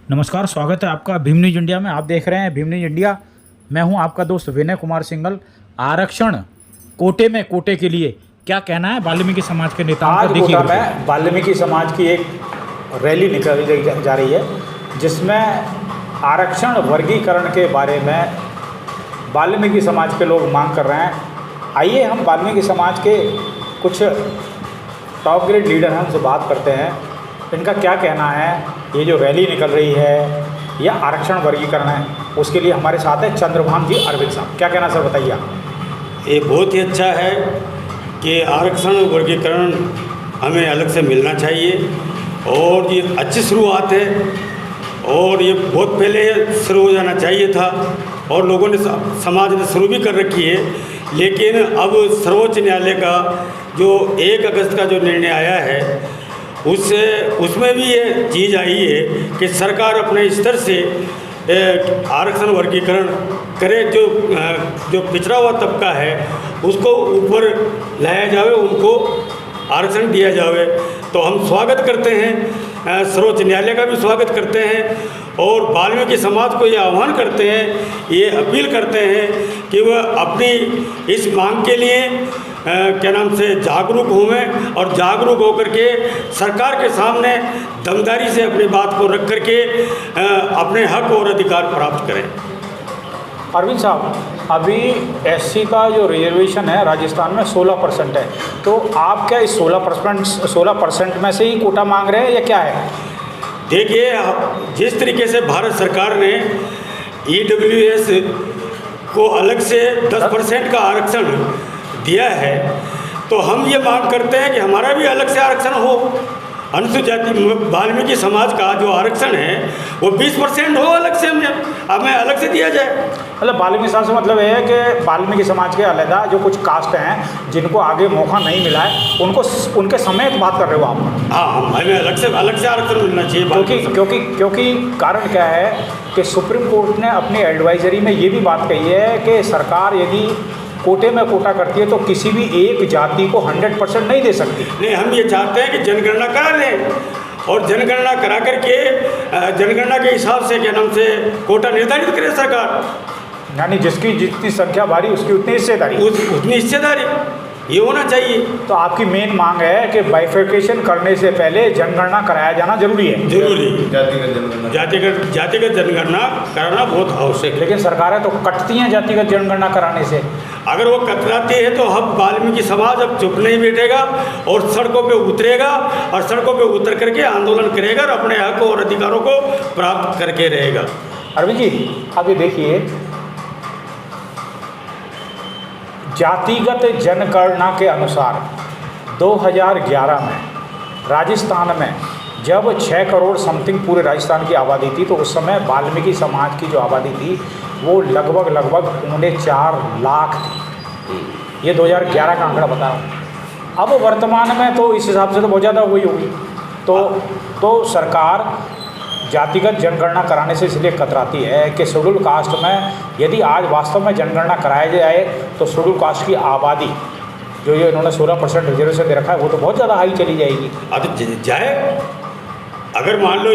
नमस्कार, स्वागत है आपका भीम न्यूज इंडिया में। आप देख रहे हैं भीम न्यूज इंडिया। मैं हूं आपका दोस्त विनय कुमार सिंघल। आरक्षण कोटे में कोटे के लिए क्या कहना है वाल्मीकि समाज के नेताओं का? आज कोटा में वाल्मीकि समाज की एक रैली निकाली जा रही है, जिसमें आरक्षण वर्गीकरण के बारे में वाल्मीकि समाज के लोग मांग कर रहे हैं। आइए हम वाल्मीकि समाज के कुछ टॉप ग्रेड लीडर हैं, उनसे बात करते हैं। इनका क्या कहना है, ये जो रैली निकल रही है या आरक्षण वर्गीकरण है, उसके लिए हमारे साथ है चंद्रभान जी अरविंद साहब। क्या कहना सर, बताइए आप। ये बहुत ही अच्छा है कि आरक्षण वर्गीकरण हमें अलग से मिलना चाहिए और ये अच्छी शुरुआत है और ये बहुत पहले शुरू हो जाना चाहिए था और लोगों ने समाज ने शुरू भी कर रखी है। लेकिन अब सर्वोच्च न्यायालय का जो 1 अगस्त का जो निर्णय आया है उसमें भी ये चीज़ आई है कि सरकार अपने स्तर से आरक्षण वर्गीकरण करे। जो पिछड़ा हुआ तबका है उसको ऊपर लाया जावे, उनको आरक्षण दिया जावे। तो हम स्वागत करते हैं, सर्वोच्च न्यायालय का भी स्वागत करते हैं और वाल्मीकि समाज को ये आह्वान करते हैं, ये अपील करते हैं कि वह अपनी इस मांग के लिए क्या नाम से जागरूक हों और जागरूक होकर के सरकार के सामने दमदारी से अपनी बात को रख करके अपने हक और अधिकार प्राप्त करें। अरविंद साहब, अभी एससी का जो रिजर्वेशन है राजस्थान में 16% है, तो आप क्या इस 16% में से ही कोटा मांग रहे हैं या क्या है? देखिए, जिस तरीके से भारत सरकार ने EWS को अलग से 10% का आरक्षण दिया है, तो हम ये मांग करते हैं कि हमारा भी अलग से आरक्षण हो। अनुसूचित जाति वाल्मीकि समाज का जो आरक्षण है वो 20% हो, अलग से हमें अलग से दिया जाए। मतलब वाल्मीकि समाज से मतलब ये है कि वाल्मीकि समाज के अलग जो कुछ कास्ट हैं जिनको आगे मौका नहीं मिला है, उनको उनके समेत बात कर रहे हो आप? हाँ, हमें अलग से आरक्षण मिलना चाहिए। क्योंकि कारण क्या है कि सुप्रीम कोर्ट ने अपनी एडवाइजरी में ये भी बात कही है कि सरकार यदि कोटे में कोटा करती है तो किसी भी एक जाति को 100% नहीं दे सकती। नहीं, हम ये चाहते हैं कि जनगणना करा लें और जनगणना करा करके जनगणना के हिसाब से क्या नाम से कोटा निर्धारित करे सरकार। यानी जिसकी जितनी संख्या भारी उसकी उतनी हिस्सेदारी, उतनी हिस्सेदारी ये होना चाहिए। तो आपकी मेन मांग है कि बाइफर्केशन करने से पहले जनगणना कराया जाना जरूरी है। जातिगत जनगणना कराना बहुत आवश्यक है। लेकिन सरकारें तो कटती हैं जातिगत जनगणना कराने से। अगर वो कतराती है तो हम वाल्मीकि समाज अब चुप नहीं बैठेगा और सड़कों पे उतरेगा और सड़कों पे उतर करके आंदोलन करेगा और अपने हक और अधिकारों को प्राप्त करके रहेगा। अरविंद जी, अब ये देखिए, जातिगत जनगणना के अनुसार 2011 में राजस्थान में जब 6 करोड़ समथिंग पूरे राजस्थान की आबादी थी, तो उस समय वाल्मीकि समाज की जो आबादी थी वो लगभग 4.5 लाख थी। ये 2011 का आंकड़ा बता रहा हूँ। अब वर्तमान में तो इस हिसाब से तो बहुत ज़्यादा हुई होगी। तो सरकार जातिगत जनगणना कराने से इसलिए कतराती है कि शेड्यूल कास्ट में यदि आज वास्तव में जनगणना कराया जाए तो शेड्यूल कास्ट की आबादी जो ये इन्होंने 16% रिजर्वेशन दे रखा है वो तो बहुत ज़्यादा हाई चली जाएगी। अब जाए, अगर मान लो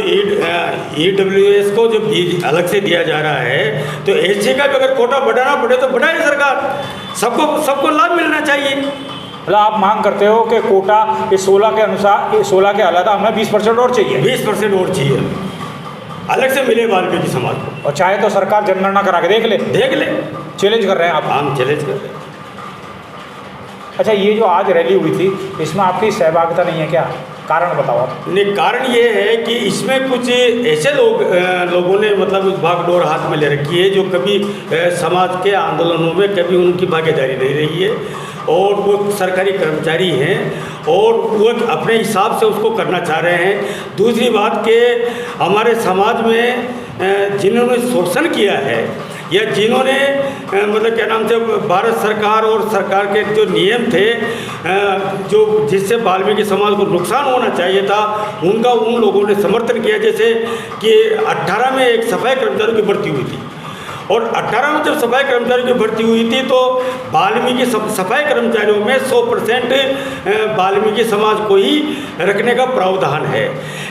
EWS को जब अलग से दिया जा रहा है तो SC का भी अगर कोटा बढ़ाना पड़े तो बढ़ाए सरकार, सबको लाभ मिलना चाहिए। मतलब आप मांग करते हो कि कोटा इस 16 के अनुसार, 16 के अलावा हमें 20% और चाहिए। 20% और चाहिए, अलग से मिले वाल्मीकि समाज को। और चाहे तो सरकार जनगणना करा के देख ले। चैलेंज कर रहे हैं आप? हम चैलेंज कर रहे हैं। अच्छा, ये जो आज रैली हुई थी इसमें आपकी सहभागिता नहीं है क्या? कारण बताओ आप। नहीं, कारण ये है कि इसमें कुछ ऐसे लोगों ने मतलब भागडोर हाथ में ले रखी है जो कभी समाज के आंदोलनों में कभी उनकी भागीदारी नहीं रही है और वो सरकारी कर्मचारी हैं और वो अपने हिसाब से उसको करना चाह रहे हैं। दूसरी बात कि हमारे समाज में जिन्होंने शोषण किया है या जिन्होंने मतलब क्या नाम से भारत सरकार और सरकार के जो नियम थे जो जिससे वाल्मीकि समाज को नुकसान होना चाहिए था, उनका उन लोगों ने समर्थन किया। जैसे कि 18 में एक सफाई कर्मचारियों की भर्ती हुई थी और 18 में जब सफाई कर्मचारियों की भर्ती हुई थी तो वाल्मीकि सफाई कर्मचारियों में 100% वाल्मीकि समाज को ही रखने का प्रावधान है।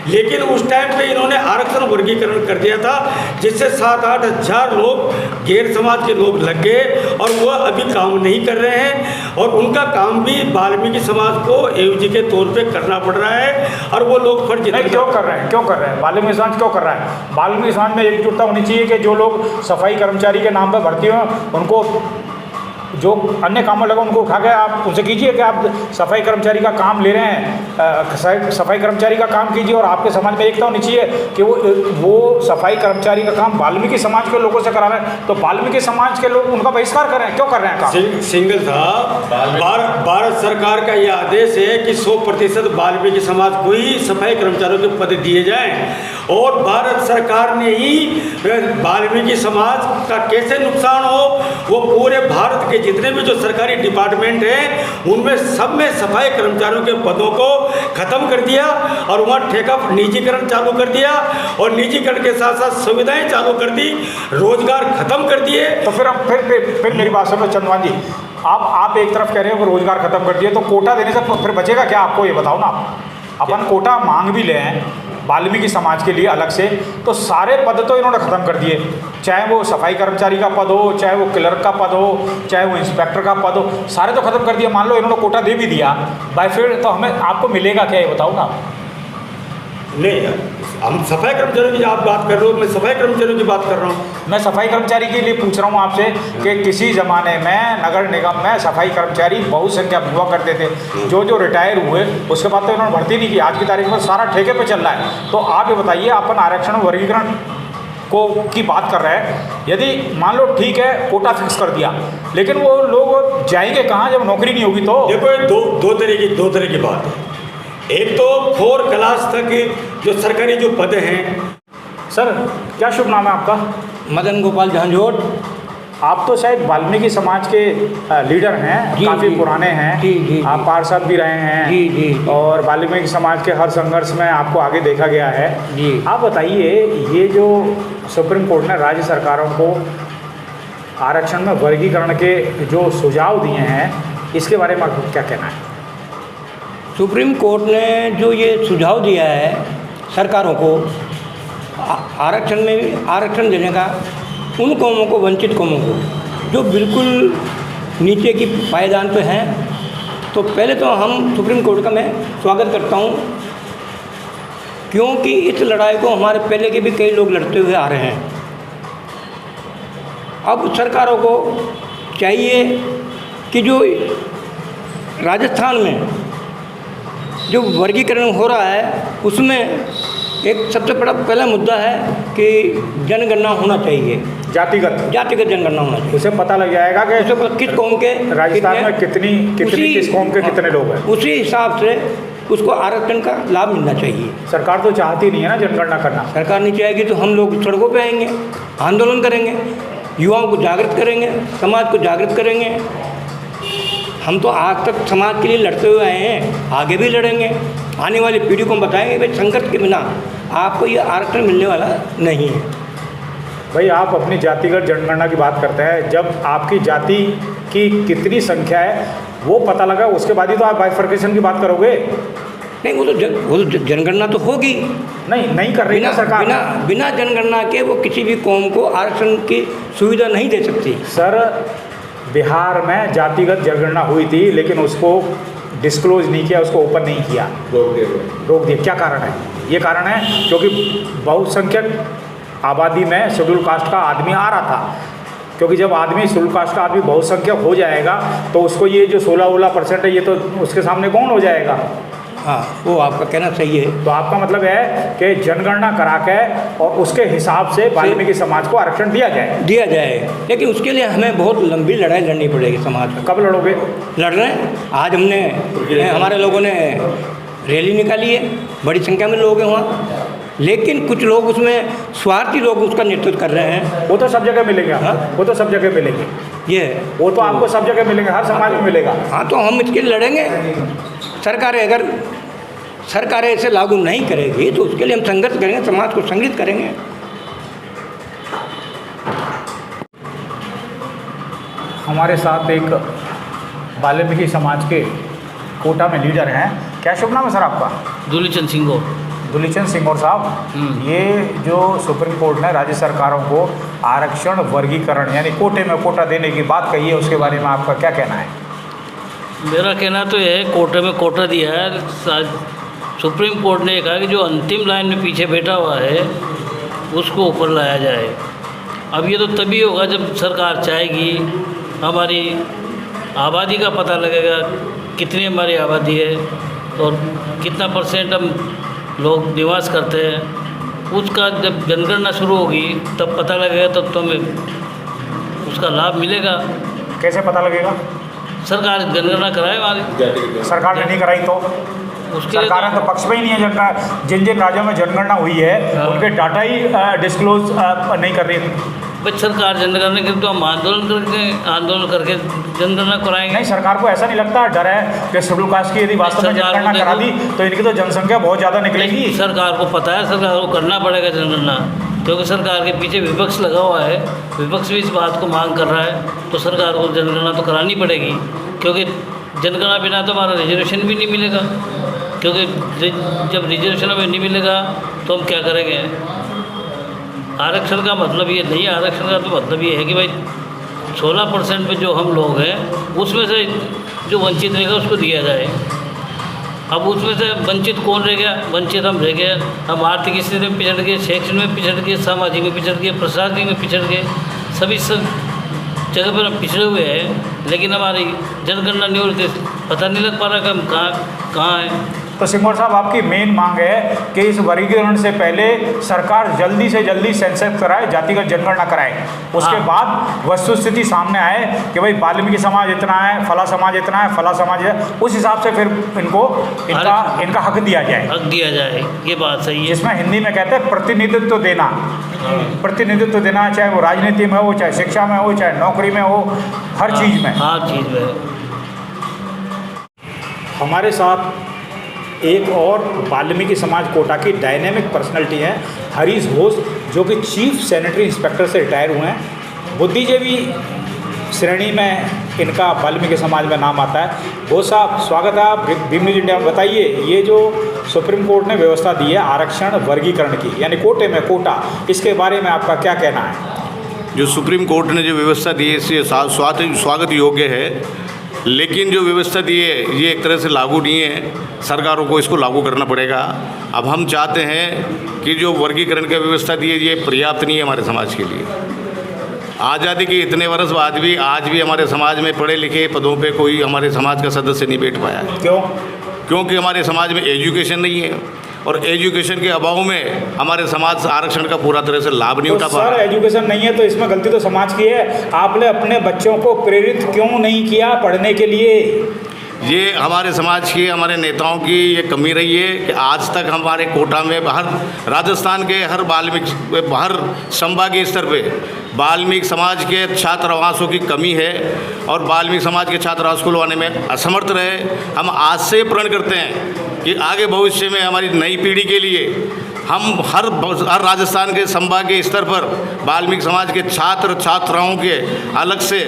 लेकिन उस टाइम पे इन्होंने आरक्षण वर्गीकरण कर दिया था, जिससे 7-8 हज़ार लोग गैर समाज के लोग लग गए और वह अभी काम नहीं कर रहे हैं और उनका काम भी वाल्मीकि समाज को एवजी के तौर पे करना पड़ रहा है और वो लोग फर्ज नहीं क्यों कर रहे हैं वाल्मीकि समाज क्यों कर रहा है? वाल्मीकि समाज में एकजुटता होनी चाहिए कि जो लोग सफाई कर्मचारी के नाम पर भर्ती हो उनको जो अन्य कामों लगा उनको उठा के आप उनसे कीजिए कि आप सफाई कर्मचारी का काम ले रहे हैं, सफाई कर्मचारी का काम कीजिए और आपके समाज में एकता होनी चाहिए कि वो सफाई कर्मचारी का काम वाल्मीकि समाज के लोगों से करा रहे हैं, तो वाल्मीकि समाज के लोग उनका बहिष्कार कर रहे हैं, क्यों कर रहे हैं काम? सिंगल था भारत सरकार का यह आदेश है कि 100% वाल्मीकि समाज को ही सफाई कर्मचारियों के पद दिए जाएं और भारत सरकार ने ही वाल्मीकि समाज का कैसे नुकसान हो वो पूरे भारत के जितने भी जो सरकारी डिपार्टमेंट हैं उनमें सब में सफाई कर्मचारियों के पदों को ख़त्म कर दिया और वहाँ ठेका निजीकरण चालू कर दिया और निजीकरण के साथ साथ सुविधाएं चालू कर दी, रोजगार खत्म कर दिए। तो फिर मेरी बात सुनो चंदवान जी, आप एक तरफ कह रहे हो कि रोजगार खत्म कर दिए, तो कोटा देने से फिर बचेगा क्या? आपको ये बताओ ना। अपन कोटा मांग भी ले हैं वाल्मीकि समाज के लिए अलग से, तो सारे पद तो इन्होंने ख़त्म कर दिए, चाहे वो सफाई कर्मचारी का पद हो, चाहे वो क्लर्क का पद हो, चाहे वो इंस्पेक्टर का पद हो, सारे तो खत्म कर दिए। मान लो इन्होंने कोटा दे भी दिया बाय फिर, तो हमें आपको मिलेगा क्या ये बताओ ना। नहीं, हम सफाई कर्मचारियों की आप बात कर रहे हो, मैं सफाई कर्मचारियों की बात कर रहा हूँ। मैं सफाई कर्मचारी के लिए पूछ रहा हूँ आपसे कि किसी ज़माने में नगर निगम में सफाई कर्मचारी बहुत संख्या में हुआ करते थे, जो रिटायर हुए उसके बाद तो इन्होंने भर्ती नहीं की, आज की तारीख में सारा ठेके पे चल रहा है। तो आप ये बताइए, अपन आरक्षण वर्गीकरण की बात कर रहे हैं, यदि मान लो ठीक है कोटा फिक्स कर दिया, लेकिन वो लोग जाएंगे कहाँ जब नौकरी नहीं होगी? तो देखो दो तरह की बात है। एक तो 4 क्लास तक जो सरकारी जो पद हैं। सर क्या शुभ नाम है आपका? मदन गोपाल झांझोट। आप तो शायद वाल्मीकि समाज के लीडर हैं, काफ़ी पुराने हैं। जी, आप पार्षद भी रहे हैं। जी। और वाल्मीकि समाज के हर संघर्ष में आपको आगे देखा गया है। जी। आप बताइए, ये जो सुप्रीम कोर्ट ने राज्य सरकारों को आरक्षण में वर्गीकरण के जो सुझाव दिए हैं, इसके बारे में आपको क्या कहना है? सुप्रीम कोर्ट ने जो ये सुझाव दिया है सरकारों को आरक्षण देने का, उन कौमों को, वंचित कौमों को जो बिल्कुल नीचे की पायदान पे हैं, तो पहले तो हम सुप्रीम कोर्ट का मैं स्वागत करता हूँ, क्योंकि इस लड़ाई को हमारे पहले के भी कई लोग लड़ते हुए आ रहे हैं। अब सरकारों को चाहिए कि जो राजस्थान में जो वर्गीकरण हो रहा है उसमें एक सबसे बड़ा पहला मुद्दा है कि जनगणना होना चाहिए, जातिगत जनगणना होना चाहिए। उसे पता लग जाएगा कि किस कौम के राजस्थान में कितनी किस कौम के कितने लोग हैं, उसी हिसाब से उसको आरक्षण का लाभ मिलना चाहिए। सरकार तो चाहती नहीं है ना जनगणना करना। सरकार नहीं चाहेगी तो हम लोग सड़कों पे आएंगे, आंदोलन करेंगे, युवाओं को जागृत करेंगे, समाज को जागृत करेंगे। हम तो आज तक समाज के लिए लड़ते हुए आए हैं, आगे भी लड़ेंगे। आने वाली पीढ़ी को हम बताएंगे भाई संघर्ष के बिना आपको ये आरक्षण मिलने वाला नहीं है। भाई आप अपनी जातिगत जनगणना की बात करते हैं, जब आपकी जाति की कितनी संख्या है वो पता लगा, उसके बाद ही तो आप बाइफर्केशन की बात करोगे। नहीं, वो तो जनगणना तो होगी। नहीं कर रही ना सरकार। बिना जनगणना के वो किसी भी कौम को आरक्षण की सुविधा नहीं दे सकती। सर बिहार में जातिगत जनगणना हुई थी, लेकिन उसको डिस्क्लोज नहीं किया, उसको ओपन नहीं किया, रोक दिया। क्या कारण है? ये कारण है क्योंकि बहुसंख्यक आबादी में शेड्यूल कास्ट का आदमी आ रहा था, क्योंकि जब आदमी शेड्यूल कास्ट का आदमी बहुसंख्यक हो जाएगा तो उसको ये जो 16% है ये तो उसके सामने कौन हो जाएगा। हाँ, वो आपका कहना सही है। तो आपका मतलब है कि जनगणना करा के और उसके हिसाब से वाल्मीकि समाज को आरक्षण दिया जाए। लेकिन उसके लिए हमें बहुत लंबी लड़ाई लड़नी पड़ेगी समाज में। कब लड़ोगे? लड़ रहे हैं। आज हमारे लोगों ने रैली निकाली है, बड़ी संख्या में लोग हैं वहाँ, लेकिन कुछ लोग उसमें स्वार्थी लोग उसका नेतृत्व कर रहे हैं। वो तो सब जगह मिलेंगे। हाँ, वो तो सब जगह मिलेंगे। वो तो आपको सब जगह मिलेंगे, हर समाज में मिलेगा। हाँ, तो हम इसके लिए लड़ेंगे। सरकारें इसे लागू नहीं करेगी तो उसके लिए हम संघर्ष करेंगे, समाज को संगठित करेंगे। हमारे साथ एक वाल्मीकि समाज के कोटा में लीडर हैं। क्या शुभ नाम है सर आपका? दुलीचंद सिंह को। दुलीचंद सिंह और साहब, ये जो सुप्रीम कोर्ट ने राज्य सरकारों को आरक्षण वर्गीकरण यानी कोटे में कोटा देने की बात कही है, उसके बारे में आपका क्या कहना है? मेरा कहना तो यह है, कोटे में कोटा दिया है। सुप्रीम कोर्ट ने कहा कि जो अंतिम लाइन में पीछे बैठा हुआ है उसको ऊपर लाया जाए। अब ये तो तभी होगा जब सरकार चाहेगी। हमारी आबादी का पता लगेगा, कितनी हमारी आबादी है और कितना % हम लोग निवास करते हैं। उसका जब जनगणना शुरू होगी तब पता लगेगा, तब तो हमें उसका लाभ मिलेगा। कैसे पता लगेगा? सरकार जनगणना कराए हमारी। सरकार ने नहीं कराई तो उसके लिए सरकार तो पक्ष में ही नहीं है। जनगणना जिन जिन राज्यों में जनगणना हुई है उनके डाटा ही डिस्क्लोज नहीं कर रही है। भाई सरकार जनगणना के तो हम आंदोलन करके जनगणना कराएंगे। नहीं, सरकार को ऐसा नहीं लगता, डर है कि शेड्यूल कास्ट की यदि वास्तव में सरकार को जनगणना करा दी तो इनकी तो जनसंख्या बहुत ज़्यादा निकलेगी। सरकार को पता है, सरकार को करना पड़ेगा जनगणना, क्योंकि सरकार के पीछे विपक्ष लगा हुआ है। विपक्ष भी इस बात को मांग कर रहा है, तो सरकार को जनगणना तो करानी पड़ेगी। क्योंकि जनगणना बिना तो हमारा रिजर्वेशन भी नहीं मिलेगा, क्योंकि जब रिजर्वेशन हमें नहीं मिलेगा तो हम क्या करेंगे? आरक्षण का मतलब ये नहीं है। आरक्षण का तो मतलब ये है कि भाई 16% में जो हम लोग हैं उसमें से जो वंचित रहेगा उसको दिया जाए। अब उसमें से वंचित कौन रह गया? वंचित हम रह गए। हम आर्थिक स्थिति में पिछड़ गए, शैक्षणिक में पिछड़ गए, सामाजिक में पिछड़ गए, प्रशासनिक में पिछड़ गए। सभी सब जगह पर हम पिछड़े हुए हैं, लेकिन हमारी जनगणना नहीं हो रही, पता नहीं लग पा रहा कि हम कहाँ हैं। तो सिंगौर साहब, आपकी मेन मांग है कि इस वर्गीकरण से पहले सरकार जल्दी से जल्दी सेंसस कराए, जातिगत जनगणना कराए। उसके बाद वस्तुस्थिति सामने आए कि भाई वाल्मीकि समाज इतना है, फला समाज इतना है, फला समाज है, उस हिसाब से फिर इनका हक दिया जाए। हक दिया जाए, ये बात सही है। जिसमें हिंदी में कहते हैं प्रतिनिधित्व देना। प्रतिनिधित्व देना, चाहे वो राजनीति में हो, चाहे शिक्षा में हो, चाहे नौकरी में हो, हर चीज़ में। हर चीज़ में। हमारे साथ एक और वाल्मीकि समाज कोटा की डायनेमिक पर्सनालिटी है हरीश घोष, जो कि चीफ सैनिटरी इंस्पेक्टर से रिटायर हुए हैं। बुद्धिजीवी श्रेणी में इनका वाल्मीकि समाज में नाम आता है। घोष साहब, स्वागत है आप भीम न्यूज़ इंडिया में। बताइए, ये जो सुप्रीम कोर्ट ने व्यवस्था दी है आरक्षण वर्गीकरण की, यानी कोटे में कोटा, इसके बारे में आपका क्या कहना है? जो सुप्रीम कोर्ट ने जो व्यवस्था दी है इससे स्वागत योग्य है, लेकिन जो व्यवस्था दी है ये एक तरह से लागू नहीं है। सरकारों को इसको लागू करना पड़ेगा। अब हम चाहते हैं कि जो वर्गीकरण की व्यवस्था दी है ये पर्याप्त नहीं है हमारे समाज के लिए। आज़ादी के इतने वर्ष बाद भी आज भी हमारे समाज में पढ़े लिखे पदों पे कोई हमारे समाज का सदस्य नहीं बैठ पाया है। क्यों? क्योंकि हमारे समाज में एजुकेशन नहीं है, और एजुकेशन के अभाव में हमारे समाज आरक्षण का पूरा तरह से लाभ नहीं उठा पा रहा। सर, एजुकेशन नहीं है तो इसमें गलती तो समाज की है। आपने अपने बच्चों को प्रेरित क्यों नहीं किया पढ़ने के लिए? ये हमारे समाज की, हमारे नेताओं की ये कमी रही है कि आज तक हमारे कोटा में राजस्थान के हर संभागीय स्तर पे वाल्मीकि समाज के छात्रावासों की कमी है, और वाल्मीकि समाज के छात्रावास खुलवाने में असमर्थ रहे। हम आज से प्रण करते हैं कि आगे भविष्य में हमारी नई पीढ़ी के लिए हम हर राजस्थान के संभागीय स्तर पर वाल्मीकि समाज के छात्राओं के अलग से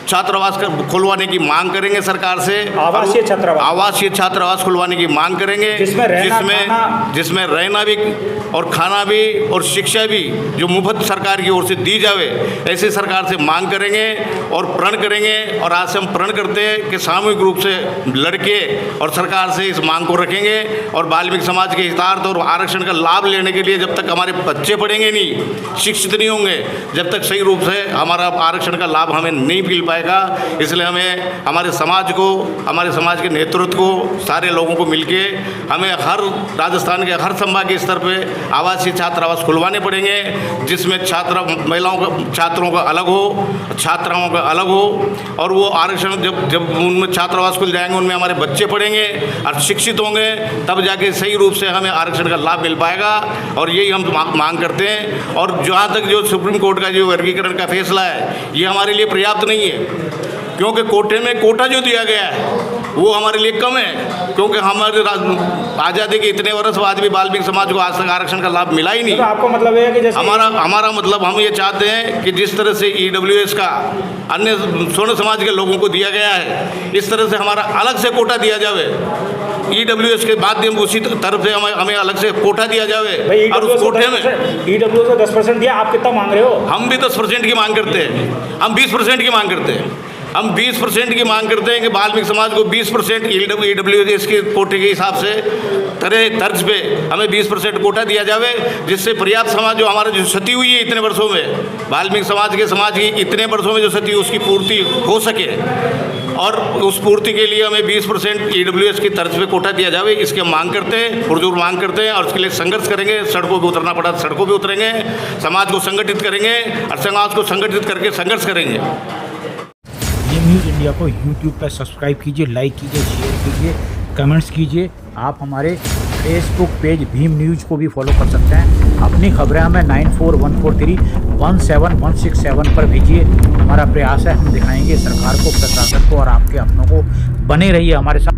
छात्रावास खुलवाने की मांग करेंगे सरकार से। आवासीय छात्रावास खुलवाने की मांग करेंगे, जिसमें रहना भी और खाना भी और शिक्षा भी जो मुफ्त सरकार की ओर से दी जावे, ऐसे सरकार से मांग करेंगे और प्रण करेंगे। और आज से हम प्रण करते हैं कि सामूहिक रूप से लड़के और सरकार से इस मांग को रखेंगे, और वाल्मीकि समाज के हितार्थ और आरक्षण का लाभ लेने के लिए जब तक हमारे बच्चे पढ़ेंगे नहीं, शिक्षित नहीं होंगे, जब तक सही रूप से हमारा आरक्षण का लाभ हमें नहीं मिल पाएगा। इसलिए हमें हमारे समाज को, हमारे समाज के नेतृत्व को, सारे लोगों को मिलके हमें हर राजस्थान के हर संभागीय स्तर पे आवासीय छात्रावास खुलवाने पड़ेंगे, जिसमें छात्रों का अलग हो, छात्राओं का अलग हो, और वो आरक्षण जब उनमें छात्रावास खुल जाएंगे, उनमें हमारे बच्चे पढ़ेंगे और शिक्षित होंगे, तब जाके सही रूप से हमें आरक्षण का लाभ मिल पाएगा। और यही हम मांग करते हैं। और जहाँ तक जो सुप्रीम कोर्ट का जो वर्गीकरण का फैसला है, ये हमारे लिए पर्याप्त नहीं है। क्योंकि कोटे में कोटा जो दिया गया है वो हमारे लिए कम है, क्योंकि हमारे आज़ादी के इतने वर्ष बाद भी वाल्मीकि समाज को आज तक आरक्षण का लाभ मिला ही नहीं। तो आपको मतलब है कि जैसे हमारा मतलब हम ये चाहते हैं कि जिस तरह से EWS का अन्य स्वर्ण समाज के लोगों को दिया गया है, इस तरह से हमारा अलग से कोटा दिया जावे। EWS के माध्यम उसी तरफ से हमें अलग से कोटा दिया जावे। भाई और उस कोटे में EWS को 10% दिया, आप कितना मांग रहे हो? हम भी 10% की मांग करते हैं, हम 20% की मांग करते हैं, हम 20% की मांग करते हैं कि वाल्मीकि समाज को 20% EWS के कोटे के हिसाब से तर्ज पे हमें 20% कोटा दिया जावे, जिससे पर्याप्त समाज जो हमारा जो क्षति हुई है इतने वर्षों में, वाल्मीकि समाज की इतने वर्षों में जो क्षति उसकी पूर्ति हो सके, और उस पूर्ति के लिए हमें 20% EWS की तर्ज पे कोटा दिया जावे। इसकी हम मांग करते हैं, पुरजोर मांग करते हैं, और उसके लिए संघर्ष करेंगे। सड़कों पे उतरना पड़ा सड़कों पे उतरेंगे, समाज को संगठित करेंगे, और समाज को संगठित करके संघर्ष करेंगे। ये न्यूज़ इंडिया को यूट्यूब पर सब्सक्राइब कीजिए, लाइक कीजिए, शेयर कीजिए, कमेंट्स कीजिए। आप हमारे फेसबुक पेज भीम न्यूज़ को भी फॉलो कर सकते हैं। अपनी खबरें हमें 9414317167 पर भेजिए। हमारा प्रयास है, हम दिखाएंगे सरकार को, प्रशासन को और आपके अपनों को। बने रहिए हमारे साथ।